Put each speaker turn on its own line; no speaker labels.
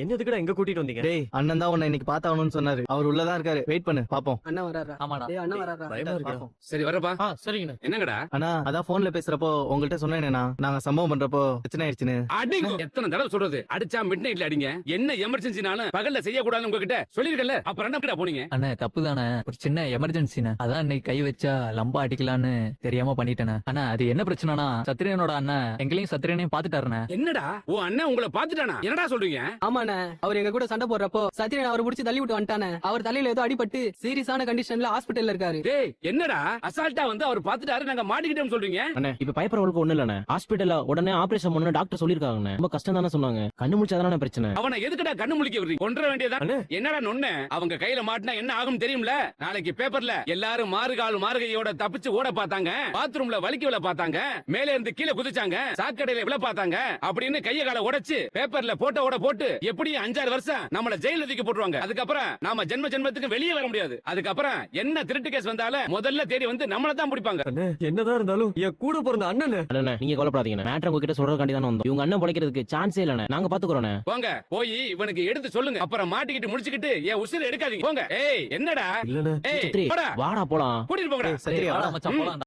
என்னதுக்குடா எங்க கூட்டிட்டு வந்தீங்க?
டேய் அண்ணன் தான் உன்னை இன்னைக்கு பார்த்தாகணும்னு சொன்னாரு. அவர் உள்ளதான் இருக்காரு. வெயிட் பண்ணு பாப்போம்.
அண்ணன் வராரா?
ஆமாடா.
டேய் அண்ணன் வராரா?
பயமா இருக்குடா.
பாப்போம்.
சரி வரப்பா.
சரிங்கண்ணா.
என்னங்கடா?
அண்ணா அதான் போன்ல பேசுறப்போ உங்கள்கிட்ட சொன்னேனேண்ணா, நாங்க சம்பவம் பண்றப்போ பிரச்சனை ஆயிடுச்சுன்னு.
அடிங்க. எத்தனை தடவை சொல்றது? அடிச்சா மிட் நைட்ல அடிங்க. என்ன எமர்ஜென்சினாலும் பகல்ல செய்யக்கூடாதுன்னு உங்ககிட்ட சொல்லிருக்கல. அப்புறம் என்ன போனீங்க?
அண்ணே தப்பு தானே, ஒரு சின்ன எமர்ஜென்சிண்ணே. அதான் இன்னைக்கு கை வச்சா லம்பா அடிக்கலான்னு தெரியாம பண்ணிட்டேனே. அண்ணா அது என்ன பிரச்சனைனா, சத்திரியனோட அண்ணன் எங்களையும் சத்திரியனையும் பாத்துட்டாருண்ணே.
என்னடா உன் அண்ணன் உங்களை பாத்துட்டானா? என்னடா சொல்றீங்க?
ஆமாண்ணே, அவர் எங்க கூட சண்டை போடுறப்போ சத்திரியன் அவர் முடிச்சு தள்ளி விட்டு வந்துட்டானே. அவர் தலையில ஏதோ அடிபட்டு சீரியஸான கண்டிஷன்ல ஹாஸ்பிட்டல்ல இருக்காரு.
டேய் என்னடா அசால்ட்டா வந்து அவர் பாத்துட்டாரு, நாங்க மாட்டிக்கிட்டோம்னு சொல்றீங்க?
அண்ணே இப்ப பயப்படுறவங்களுக்கு ஒண்ணு இல்லண்ணே. ஹாஸ்பிட்டல்ல உடனே ஆபரேஷன் பண்ணணும் டாக்டர் சொல்லிருக்காங்க. ரொம்ப கஷ்டம் தானே சொன்னாங்க. கண்ணு முடிச்சாதானே பிரச்சனை.
அவனை எதுக்குடா கண்ணு முழிக்க விடுறீங்க? கொன்ற வேண்டியதா?
அண்ணே.
என்னடா நொண்ணு? அவங்க கையில மாட்டினா என்ன ஆகும் தெரியும்ல? நாளைக்கு பேப்பர்ல எல்லாரும் மாறுகால் மாறுகையோட தப்பிச்சு ஓட பார்த்தாங்க, பாத்ரூம்ல வலிக்கு விழ பார்த்தாங்க, மேல இருந்து கீழே குதிச்சாங்க, சாக்கடையில விழ பார்த்தாங்க அப்படின்னு கைய கால உடைச்சு பேப்பர்ல போட்டோட போட்டு எப்படியும் 5-6 வருஷம் நம்மள ஜெயில தூக்கி போட்டுருவாங்க. அதுக்கப்புறம் நாம ஜென்ம ஜென்மத்துக்கு வெளியே வர முடியாது. அதுக்கப்புறம் என்ன திருட்டு கேஸ் வந்தாலும் முதல்ல தேடி வந்து நம்மள தான் பிடிப்பாங்க.
அண்ணே என்னதான் இருந்தாலும் என் கூட பிறந்த அண்ணனே.
அண்ணே நீங்க கவலைப்படாதீங்க. மேட்டர் உங்ககிட்ட சொல்றதுக்காண்டி தானே வந்தோம். இவங்க அண்ணன் பிழைக்கிறதுக்கு சான்ஸே இல்லண்ணே. நாங்க பாத்துக்கிறோம்.
போங்க போய் இவனுக்கு எடுத்து சொல்லுங்க. அப்புறம் மாட்டிக்கிட்டு முடிச்சுக்கிட்டு என் உசிரை எடுக்காதீங்க. போங்க. ஏய் என்னடா?
இல்லண்ணே.
ஏய்
சித்ரி,
போடா.
வாடா போலாம்.
கூட்டிட்டு போங்கடா.
சரியா?
வாடா மச்சான் போலாம்.